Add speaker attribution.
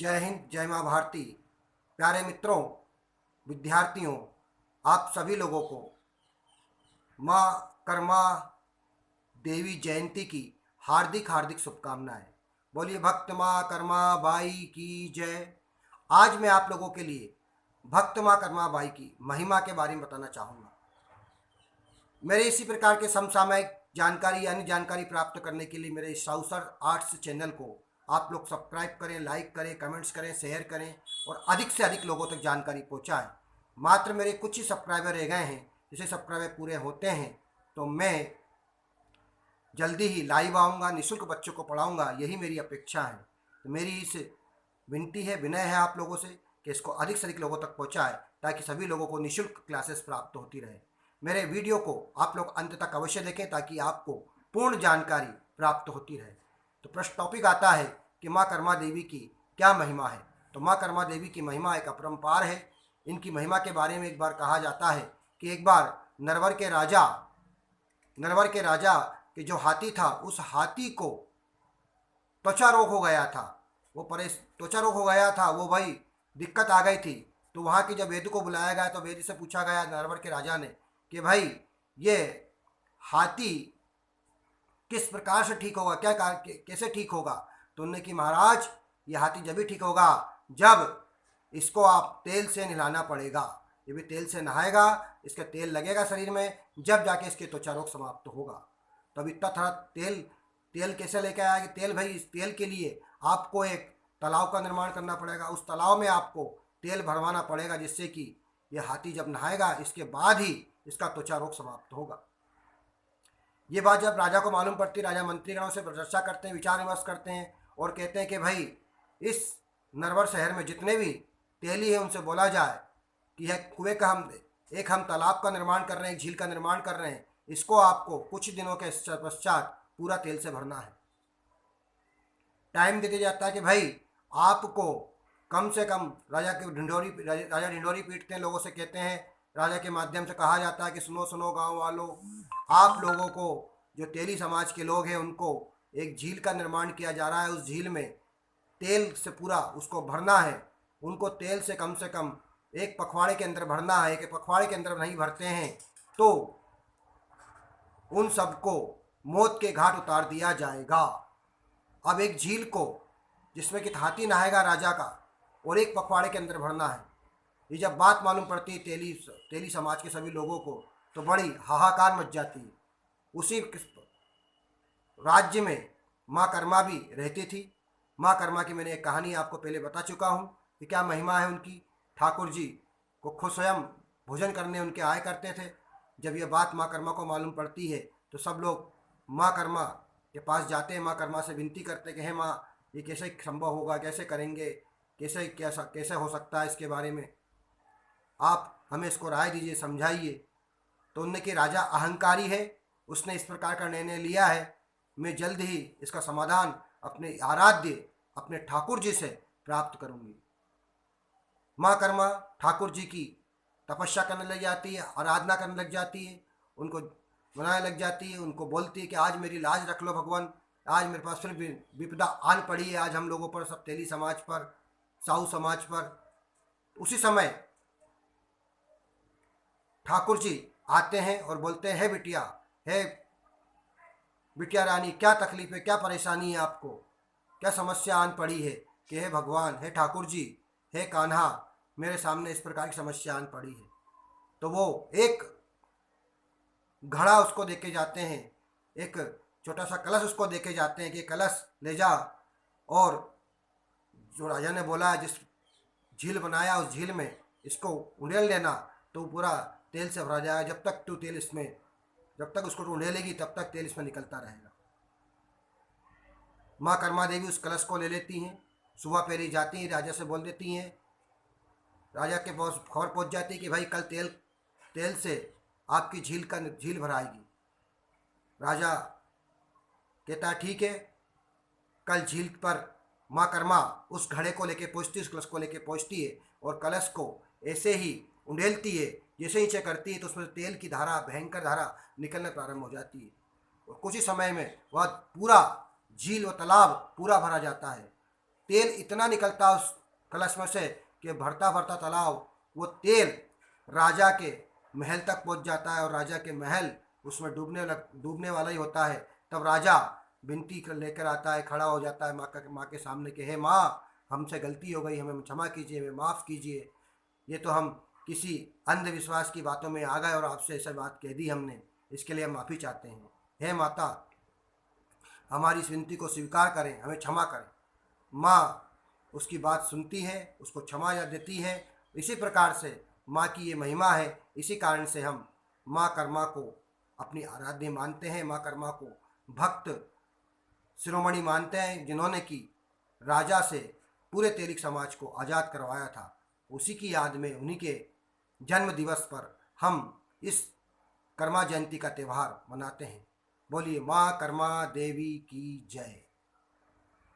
Speaker 1: जय हिंद, जय माँ भारती। प्यारे मित्रों, विद्यार्थियों, आप सभी लोगों को माँ कर्मा देवी जयंती की हार्दिक हार्दिक शुभकामनाएं। बोलिए भक्त माँ कर्मा बाई की जय। आज मैं आप लोगों के लिए भक्त माँ कर्मा बाई की महिमा के बारे में बताना चाहूँगा। मेरे इसी प्रकार के समसामयिक जानकारी यानी जानकारी प्राप्त करने के लिए मेरे साउसर आर्ट्स चैनल को आप लोग सब्सक्राइब करें, लाइक करें, कमेंट्स करें, शेयर करें और अधिक से अधिक लोगों तक जानकारी पहुंचाएं। मात्र मेरे कुछ ही सब्सक्राइबर रह गए हैं। जैसे सब्सक्राइबर पूरे होते हैं तो मैं जल्दी ही लाइव आऊँगा, निःशुल्क बच्चों को पढ़ाऊँगा, यही मेरी अपेक्षा है। तो मेरी इस विनती है, विनय है आप लोगों से कि इसको अधिक से अधिक लोगों तक पहुँचाएँ ताकि सभी लोगों को निःशुल्क क्लासेस प्राप्त होती रहे। मेरे वीडियो को आप लोग अंत तक अवश्य देखें ताकि आपको पूर्ण जानकारी प्राप्त होती रहे। तो प्रश्न टॉपिक आता है कि माँ कर्मा देवी की क्या महिमा है। तो माँ कर्मा देवी की महिमा एक अपरंपार है। इनकी महिमा के बारे में एक बार कहा जाता है कि एक बार नरवर के राजा के जो हाथी था, उस हाथी को त्वचा रोग हो गया था। त्वचा रोग हो गया था, वो भाई दिक्कत आ गई थी। तो वहाँ के जब वेद को बुलाया गया तो वेद से पूछा गया नरवर के राजा ने कि भाई ये हाथी किस प्रकार से ठीक होगा, कैसे ठीक होगा। तो उन्होंने कि महाराज, ये हाथी जब भी ठीक होगा जब इसको आप तेल से नहलाना पड़ेगा। ये भी तेल से नहाएगा, इसका तेल लगेगा शरीर में, जब जाके इसके त्वचा रोग समाप्त होगा। तब इतना थोड़ा तेल कैसे लेके आया कि तेल, भाई इस तेल के लिए आपको एक तालाब का निर्माण करना पड़ेगा। उस तालाब में आपको तेल भरवाना पड़ेगा जिससे कि ये हाथी जब नहाएगा इसके बाद ही इसका त्वचा रोग समाप्त होगा। ये बात जब राजा को मालूम पड़ती, राजा मंत्रीगणों से चर्चा करते हैं, विचार विमर्श करते हैं और कहते हैं कि भाई इस नरवर शहर में जितने भी तेली हैं उनसे बोला जाए कि यह कुएं का हम तालाब का निर्माण कर रहे हैं, एक झील का निर्माण कर रहे हैं, इसको आपको कुछ दिनों के पश्चात पूरा तेल से भरना है। टाइम दे दिया जाता है कि भाई आपको कम से कम राजा ढिंढोरी पीटते हैं, लोगों से कहते हैं, राजा के माध्यम से कहा जाता है कि सुनो सुनो गांव वालों, आप लोगों को, जो तेली समाज के लोग हैं, उनको एक झील का निर्माण किया जा रहा है। उस झील में तेल से पूरा उसको भरना है। उनको तेल से कम एक पखवाड़े के अंदर भरना है। एक पखवाड़े के अंदर नहीं भरते हैं तो उन सबको मौत के घाट उतार दिया जाएगा। अब एक झील को जिसमें कि हाथी नहाएगा राजा का, और एक पखवाड़े के अंदर भरना है। ये जब बात मालूम पड़ती है तेली समाज के सभी लोगों को तो बड़ी हाहाकार मच जाती है। उसी राज्य में माँ कर्मा भी रहती थी। माँ कर्मा की मैंने एक कहानी आपको पहले बता चुका हूँ कि क्या महिमा है उनकी। ठाकुर जी को खुद स्वयं भोजन करने उनके आया करते थे। जब यह बात माँ कर्मा को मालूम पड़ती है तो सब लोग माँ कर्मा के पास जाते हैं, माँ कर्मा से विनती करते कि हे माँ, ये कैसे संभव होगा, कैसे करेंगे, कैसे हो सकता है, इसके बारे में आप हमें इसको राय दीजिए, समझाइए। तो उनने कि राजा अहंकारी है, उसने इस प्रकार का निर्णय लिया है, मैं जल्द ही इसका समाधान अपने आराध्य अपने ठाकुर जी से प्राप्त करूंगी। माँ कर्मा ठाकुर जी की तपस्या करने लग जाती है, आराधना करने लग जाती है, उनको बनाने लग जाती है, उनको बोलती है कि आज मेरी लाज रख लो भगवान, आज मेरे पास फिर विपदा आन पड़ी है, आज हम लोगों पर, सब तेली समाज पर, साहू समाज पर। उसी समय ठाकुर जी आते हैं और बोलते हैं, हे बिटिया रानी, क्या तकलीफ है, क्या परेशानी है आपको, क्या समस्या आन पड़ी है। कि हे भगवान, हे ठाकुर जी, हे कान्हा, मेरे सामने इस प्रकार की समस्या आन पड़ी है। तो वो एक घड़ा उसको देके जाते हैं, एक छोटा सा कलश उसको देके जाते हैं कि कलश ले जा, और जो राजा ने बोला जिस झील बनाया उस झील में इसको उंडेल लेना तो पूरा तेल से भरा जाएगा। जब तक उसको उंडेलेगी तब तक तेल इसमें निकलता रहेगा। माँ कर्मा देवी उस कलश को ले लेती हैं, सुबह पहरी जाती हैं, राजा से बोल देती हैं। राजा के पास खबर पहुंच जाती है कि भाई कल तेल से आपकी झील भराएगी। राजा कहता है ठीक है। कल झील पर माँ कर्मा उस घड़े को लेके पहुँचती है, उस कलश को लेके पहुँचती है और कलश को ऐसे ही उंडेलती है, जैसे नीचे करती है तो उसमें तेल की धारा, भयंकर धारा निकलना प्रारंभ हो जाती है और कुछ ही समय में वह पूरा झील व तालाब पूरा भरा जाता है। तेल इतना निकलता उस कलश में से कि भरता भरता तालाब वो तेल राजा के महल तक पहुंच जाता है और राजा के महल उसमें डूबने वाला ही होता है। तब राजा विनती कर लेकर आता है, खड़ा हो जाता है माँ के सामने कि हे माँ, हमसे गलती हो गई, हमें क्षमा कीजिए, हमें माफ़ कीजिए। ये तो हम किसी अंधविश्वास की बातों में आ गए और आपसे ऐसा बात कह दी हमने, इसके लिए हम माफ़ी चाहते हैं। हे माता, हमारी इस विनती को स्वीकार करें, हमें क्षमा करें। माँ उसकी बात सुनती है, उसको क्षमा या देती है। इसी प्रकार से माँ की ये महिमा है। इसी कारण से हम माँ कर्मा को अपनी आराध्य मानते हैं, माँ कर्मा को भक्त शिरोमणि मानते हैं, जिन्होंने कि राजा से पूरे तेलिक समाज को आज़ाद करवाया था। उसी की याद में, उन्हीं के जन्म दिवस पर हम इस कर्मा जयंती का त्यौहार मनाते हैं। बोलिए माँ कर्मा देवी की जय।